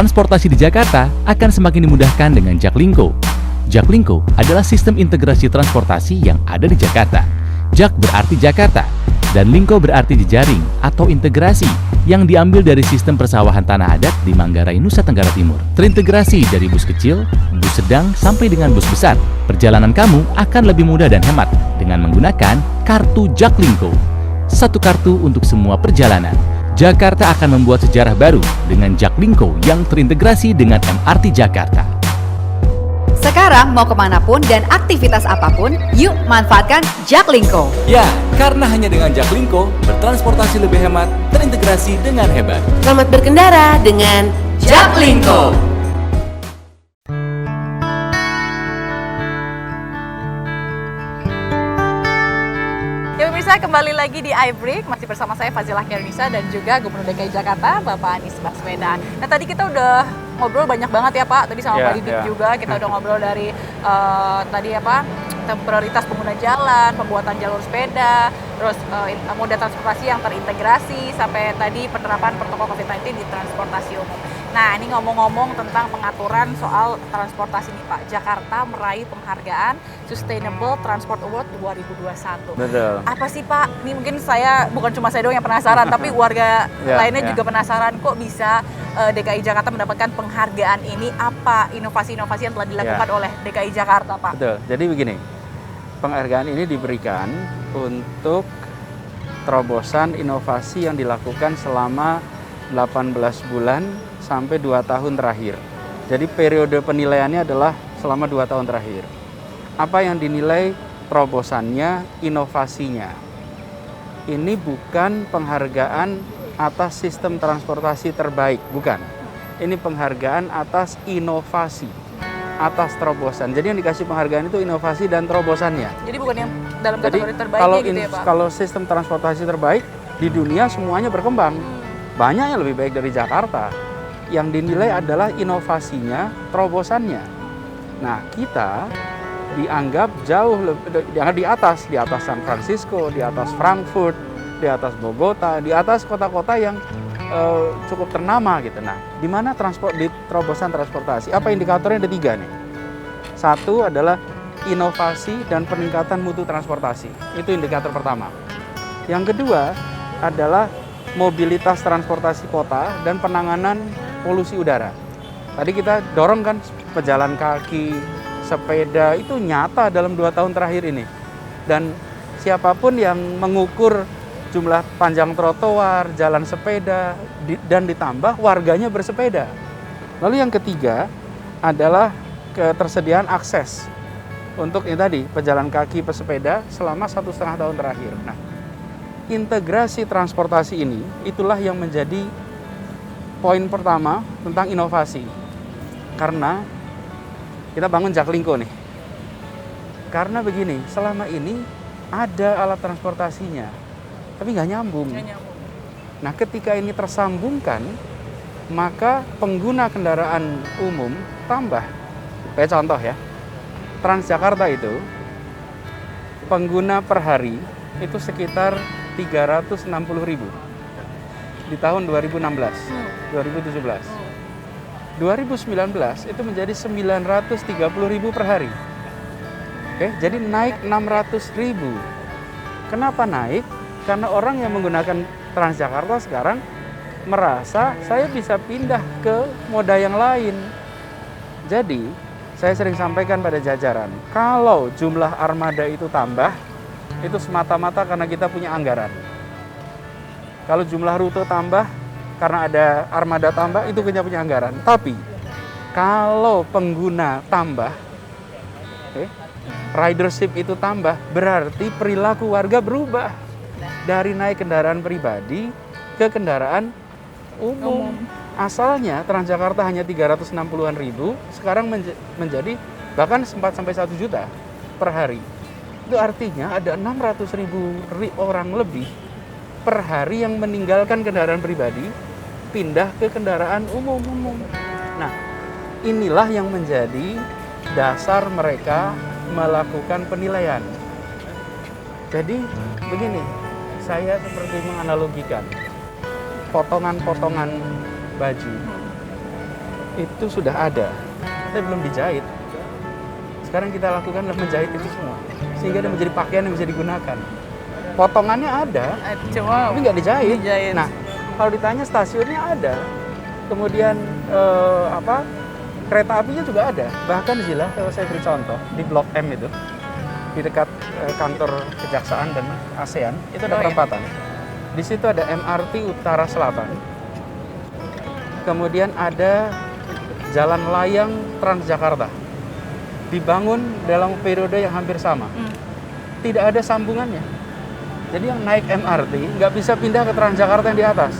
transportasi di Jakarta akan semakin dimudahkan dengan Jaklingko. Jaklingko adalah sistem integrasi transportasi yang ada di Jakarta. Jak berarti Jakarta, dan Lingko berarti jejaring atau integrasi yang diambil dari sistem persawahan tanah adat di Manggarai, Nusa Tenggara Timur. Terintegrasi dari bus kecil, bus sedang, sampai dengan bus besar. Perjalanan kamu akan lebih mudah dan hemat dengan menggunakan kartu Jaklingko. Satu kartu untuk semua perjalanan. Jakarta akan membuat sejarah baru dengan Jaklingko yang terintegrasi dengan MRT Jakarta. Sekarang mau kemanapun dan aktivitas apapun, yuk manfaatkan Jaklingko. Ya, karena hanya dengan Jaklingko, bertransportasi lebih hemat, terintegrasi dengan hebat. Selamat berkendara dengan Jaklingko. Ya pemirsa, kembali lagi di iBreak, masih bersama saya Fazilah Khairunisa dan juga Gubernur DKI Jakarta, Bapak Anies Baswedan. Nah tadi kita udah ngobrol banyak banget ya Pak, tadi sama Pak Didik juga kita udah ngobrol dari tadi apa, prioritas pengguna jalan, pembuatan jalur sepeda, terus moda transportasi yang terintegrasi, sampai tadi penerapan protokol COVID-19 di transportasi umum. Nah ini ngomong-ngomong tentang pengaturan soal transportasi nih Pak, Jakarta meraih penghargaan Sustainable Transport Award 2021. Betul. Apa sih Pak? Ini mungkin saya, bukan cuma saya doang yang penasaran, tapi warga lainnya juga penasaran kok bisa DKI Jakarta mendapatkan penghargaan ini. Apa inovasi-inovasi yang telah dilakukan oleh DKI Jakarta Pak? Betul, jadi begini, penghargaan ini diberikan untuk terobosan inovasi yang dilakukan selama 18 bulan sampai 2 tahun terakhir. Jadi periode penilaiannya adalah selama 2 tahun terakhir. Apa yang dinilai terobosannya, inovasinya. Ini bukan penghargaan atas sistem transportasi terbaik, bukan. Ini penghargaan atas inovasi, atas terobosan. Jadi yang dikasih penghargaan itu inovasi dan terobosannya. Jadi bukan yang dalam kategori terbaiknya gitu ya Pak? Kalau sistem transportasi terbaik, di dunia semuanya berkembang. Banyak yang lebih baik dari Jakarta. Yang dinilai adalah inovasinya, terobosannya. Nah, kita dianggap jauh lebih di atas San Francisco, di atas Frankfurt, di atas Bogota, di atas kota-kota yang cukup ternama gitu. Nah, di mana di terobosan transportasi? Apa indikatornya? Ada 3 nih. Satu adalah inovasi dan peningkatan mutu transportasi. Itu indikator pertama. Yang kedua adalah mobilitas transportasi kota dan penanganan polusi udara. Tadi kita dorong kan pejalan kaki, sepeda, itu nyata dalam 2 tahun terakhir ini. Dan siapapun yang mengukur jumlah panjang trotoar, jalan sepeda, dan ditambah warganya bersepeda. Lalu yang ketiga adalah ketersediaan akses untuk ini tadi, pejalan kaki, pesepeda selama 1,5 tahun terakhir. Nah, integrasi transportasi ini itulah yang menjadi poin pertama tentang inovasi. Karena kita bangun Jaklingko nih. Karena begini, selama ini ada alat transportasinya, tapi nggak nyambung. Nah, ketika ini tersambungkan, maka pengguna kendaraan umum tambah. Kayak contoh ya, Transjakarta itu pengguna per hari itu sekitar 360.000 di tahun 2016, 2017. 2019 itu menjadi 930.000 per hari. Oke, jadi naik 600.000. Kenapa naik? Karena orang yang menggunakan Transjakarta sekarang merasa saya bisa pindah ke moda yang lain. Jadi, saya sering sampaikan pada jajaran, kalau jumlah armada itu tambah, itu semata-mata karena kita punya anggaran. Kalau jumlah rute tambah, karena ada armada tambah, itu kita punya anggaran. Tapi, kalau pengguna tambah, ridership itu tambah, berarti perilaku warga berubah. Dari naik kendaraan pribadi ke kendaraan umum. Asalnya Transjakarta hanya 360-an ribu, sekarang menjadi bahkan sempat sampai 1 juta per hari. Itu artinya ada 600.000 orang lebih per hari yang meninggalkan kendaraan pribadi, pindah ke kendaraan umum. Nah, inilah yang menjadi dasar mereka melakukan penilaian. Jadi begini, saya seperti menganalogikan potongan-potongan baju. itu sudah ada, tapi belum dijahit. Sekarang kita lakukan adalah menjahit itu semua, sehingga dia menjadi pakaian yang bisa digunakan. Potongannya ada, Cuma tapi nggak dijahit. dijahit. Nah, kalau ditanya stasiunnya ada, kemudian kereta apinya juga ada. Bahkan Zila, kalau saya beri contoh, di Blok M itu, di dekat kantor Kejaksaan dan ASEAN, itu ada perempatan. Di situ ada MRT Utara Selatan. Kemudian ada jalan layang Transjakarta. Dibangun dalam periode yang hampir sama. Tidak ada sambungannya. Jadi yang naik MRT nggak bisa pindah ke Transjakarta yang di atas.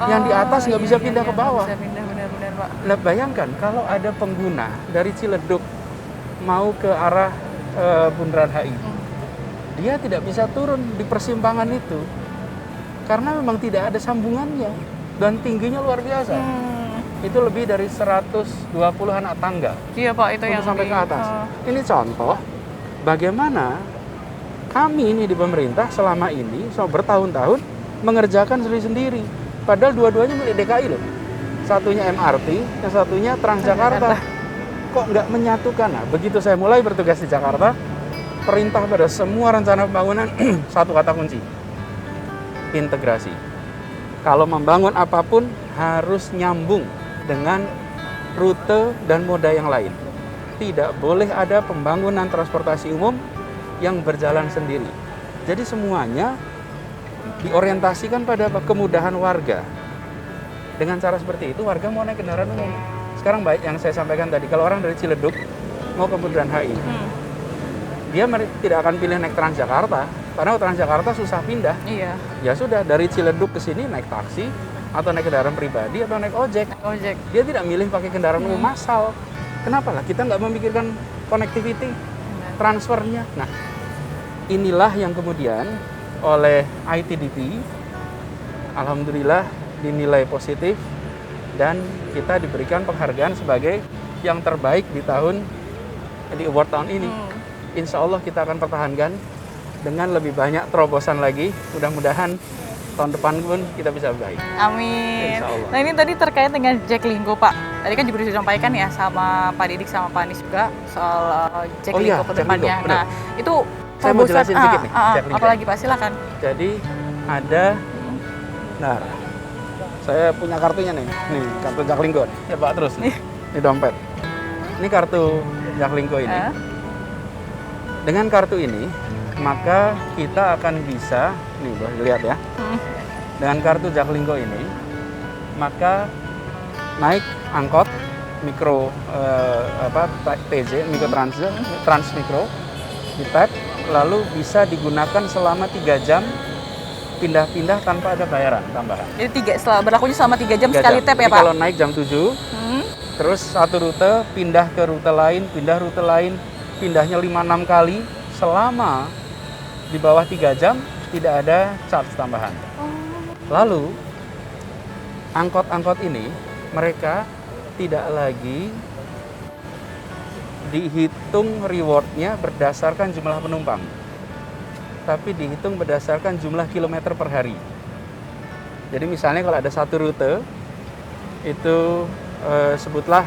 Yang di atas nggak bisa pindah ke bawah. Bisa pindah benar-benar, Pak. Nah, bayangkan kalau ada pengguna dari Ciledug mau ke arah Bundaran HI, dia tidak bisa turun di persimpangan itu karena memang tidak ada sambungannya dan tingginya luar biasa. Itu lebih dari 120 anak tangga. Iya, Pak, itu yang sampai ke atas. Ini contoh bagaimana kami ini di pemerintah selama ini bertahun-tahun mengerjakan sendiri-sendiri. Padahal dua-duanya milik DKI loh. Satunya MRT, yang satunya Transjakarta. Kok nggak menyatukan? Nah, begitu saya mulai bertugas di Jakarta, perintah pada semua rencana pembangunan satu kata kunci: integrasi. Kalau membangun apapun harus nyambung dengan rute dan moda yang lain. Tidak boleh ada pembangunan transportasi umum yang berjalan sendiri. Jadi semuanya diorientasikan pada kemudahan warga. Dengan cara seperti itu, warga mau naik kendaraan umum. Sekarang baik yang saya sampaikan tadi, kalau orang dari Ciledug mau ke Bundaran HI, dia tidak akan pilih naik Transjakarta, karena Transjakarta susah pindah. Iya. Ya sudah, dari Ciledug ke sini naik taksi, atau naik kendaraan pribadi, atau naik ojek. Dia tidak milih pakai kendaraan umum massal. Kenapa lah? Kita nggak memikirkan connectivity, transfernya. Nah, inilah yang kemudian oleh ITDP, alhamdulillah dinilai positif, dan kita diberikan penghargaan sebagai yang terbaik di award tahun ini. Insya Allah kita akan pertahankan dengan lebih banyak terobosan lagi. Mudah-mudahan tahun depan pun kita bisa baik. Amin. Insya Allah. Nah, ini tadi terkait dengan Jaklingko, Pak. Tadi kan juga disampaikan ya sama Pak Didik sama Pak Anies juga soal Jaklingko ke depannya. Jaklingko, nah, itu saya mau jelasin sedikit nih. Jaklingko. Apalagi Pak, silakan. Jadi ada, nah, saya punya kartunya nih kartu Jaklingko nih. Ya Pak, terus nih. Ini dompet. Ini kartu Jaklingko ini. Dengan kartu ini, maka kita akan bisa, nih boleh dilihat ya. Dengan kartu Jaklingko ini, maka naik angkot mikro TJ, mikro trans mikro, di tap, lalu bisa digunakan selama 3 jam pindah-pindah tanpa ada bayaran tambahan. Jadi berlakunya selama 3 jam sekali tap ya, Jadi Pak? kalau naik jam 7, terus satu rute, pindah ke rute lain, pindahnya 5-6 kali, selama di bawah 3 jam, tidak ada charge tambahan. Lalu, angkot-angkot ini, mereka tidak lagi dihitung rewardnya berdasarkan jumlah penumpang, tapi dihitung berdasarkan jumlah kilometer per hari. Jadi misalnya kalau ada satu rute, itu sebutlah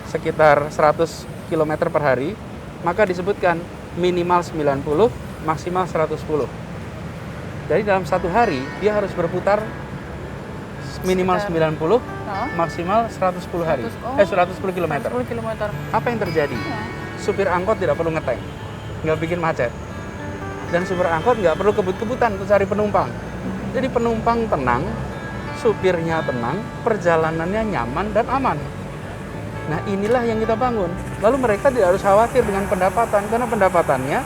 sekitar 100 km per hari, maka disebutkan minimal 90, maksimal 110. Jadi dalam satu hari, dia harus berputar minimal 90, maksimal 110 hari. 110 km. 110 km. Apa yang terjadi? Supir angkot tidak perlu ngetank, nggak bikin macet. Dan supir angkot nggak perlu kebut-kebutan untuk cari penumpang. Jadi penumpang tenang, supirnya tenang, perjalanannya nyaman dan aman. Nah, inilah yang kita bangun. Lalu mereka tidak harus khawatir dengan pendapatan, karena pendapatannya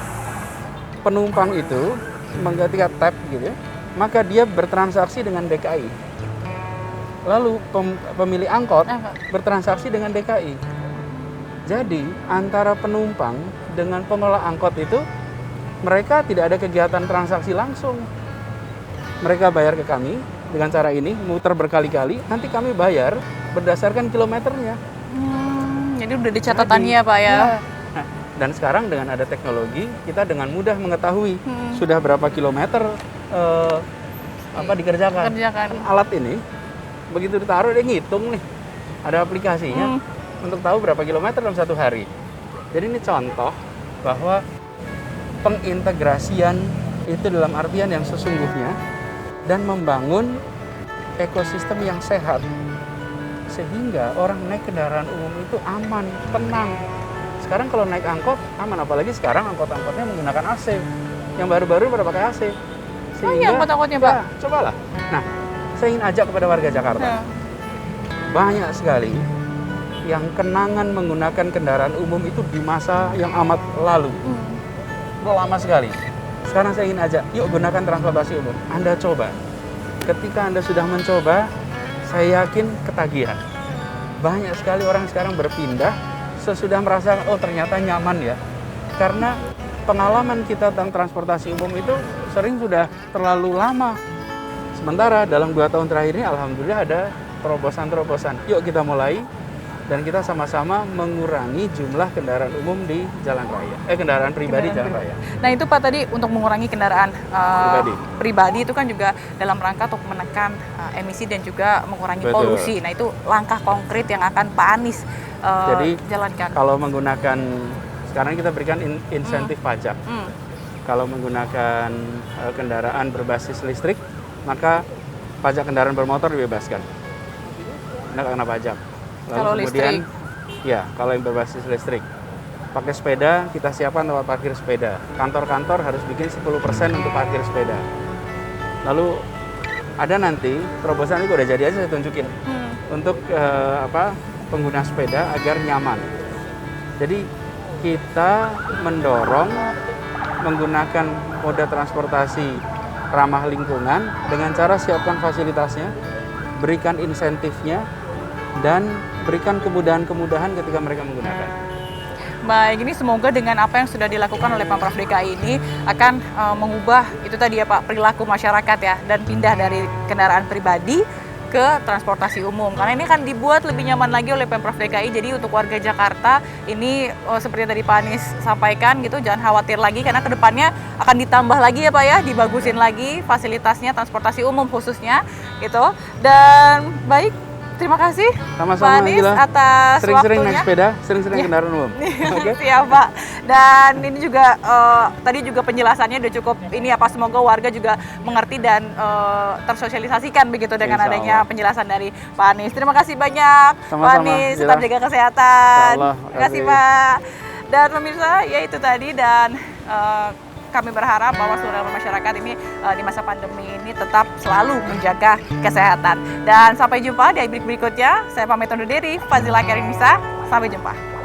penumpang itu ketika tap gitu ya, maka dia bertransaksi dengan DKI. Lalu pemilik angkot bertransaksi dengan DKI. Jadi antara penumpang dengan pengelola angkot itu, mereka tidak ada kegiatan transaksi langsung. Mereka bayar ke kami dengan cara ini, muter berkali-kali, nanti kami bayar berdasarkan kilometernya. Jadi udah di catatannya ya, Pak ya. Nah, dan sekarang dengan ada teknologi, kita dengan mudah mengetahui sudah berapa kilometer dikerjakan. Kerjakan. Alat ini begitu ditaruh dia ngitung nih ada aplikasinya untuk tahu berapa kilometer dalam satu hari. Jadi ini contoh bahwa pengintegrasian itu dalam artian yang sesungguhnya dan membangun ekosistem yang sehat sehingga orang naik kendaraan umum itu aman, tenang. Sekarang kalau naik angkot aman, apalagi sekarang angkot-angkotnya menggunakan AC. Yang baru-baru pada pakai AC. Iya angkot-angkotnya Pak. Ya, cobalah. Nah, saya ingin ajak kepada warga Jakarta. Banyak sekali yang kenangan menggunakan kendaraan umum itu di masa yang amat lalu. Lama sekali. Sekarang saya ingin ajak, yuk gunakan transportasi umum. Anda coba. Ketika Anda sudah mencoba, saya yakin ketagihan. Banyak sekali orang sekarang berpindah sesudah merasa, oh ternyata nyaman ya. Karena pengalaman kita tentang transportasi umum itu sering sudah terlalu lama. Sementara dalam 2 tahun terakhir ini alhamdulillah ada terobosan-terobosan. Yuk kita mulai dan kita sama-sama mengurangi jumlah kendaraan umum di jalan raya. Kendaraan pribadi jalan raya. Nah itu Pak tadi untuk mengurangi kendaraan pribadi itu kan juga dalam rangka untuk menekan emisi dan juga mengurangi polusi. Nah itu langkah konkret yang akan Pak Anies Jadi, jalankan. Kalau menggunakan, sekarang kita berikan insentif pajak. Kalau menggunakan kendaraan berbasis listrik, maka pajak kendaraan bermotor dibebaskan. Anda nggak kena pajak. Lalu Kalau kemudian, listrik? Ya, kalau yang berbasis listrik. Pakai sepeda, kita siapkan tempat parkir sepeda. Kantor-kantor harus bikin 10% untuk parkir sepeda. Lalu ada nanti, terobosan itu udah jadi aja saya tunjukin. Untuk pengguna sepeda agar nyaman. Jadi kita mendorong menggunakan moda transportasi ramah lingkungan dengan cara siapkan fasilitasnya, berikan insentifnya, dan berikan kemudahan-kemudahan ketika mereka menggunakan. Baik, ini semoga dengan apa yang sudah dilakukan oleh Pemprov DKI ini akan mengubah itu tadi ya Pak, perilaku masyarakat ya, dan pindah dari kendaraan pribadi ke transportasi umum. Karena ini kan dibuat lebih nyaman lagi oleh Pemprov DKI. Jadi untuk warga Jakarta ini seperti yang tadi Pak Anies sampaikan gitu, jangan khawatir lagi karena kedepannya akan ditambah lagi ya Pak ya, dibagusin lagi fasilitasnya transportasi umum khususnya gitu. Dan baik, terima kasih Sama-sama, Pak Anies atas sering-sering waktunya. naik sepeda, sering-sering kendaraan umum. Okay. Siap Pak. Dan ini juga tadi juga penjelasannya udah cukup ini apa, semoga warga juga mengerti dan tersosialisasikan begitu dengan Insya adanya Allah. penjelasan dari Pak Anies. Terima kasih banyak Sama-sama, Pak Anies, tetap Zira. jaga kesehatan. Insya Allah, Terima kasih Pak. Dan pemirsa ya itu tadi, dan kami berharap bahwa seluruh masyarakat ini di masa pandemi ini tetap selalu menjaga kesehatan. Dan sampai jumpa di break berikutnya. Saya pamit undur diri, Fazilah Karimisa. Sampai jumpa.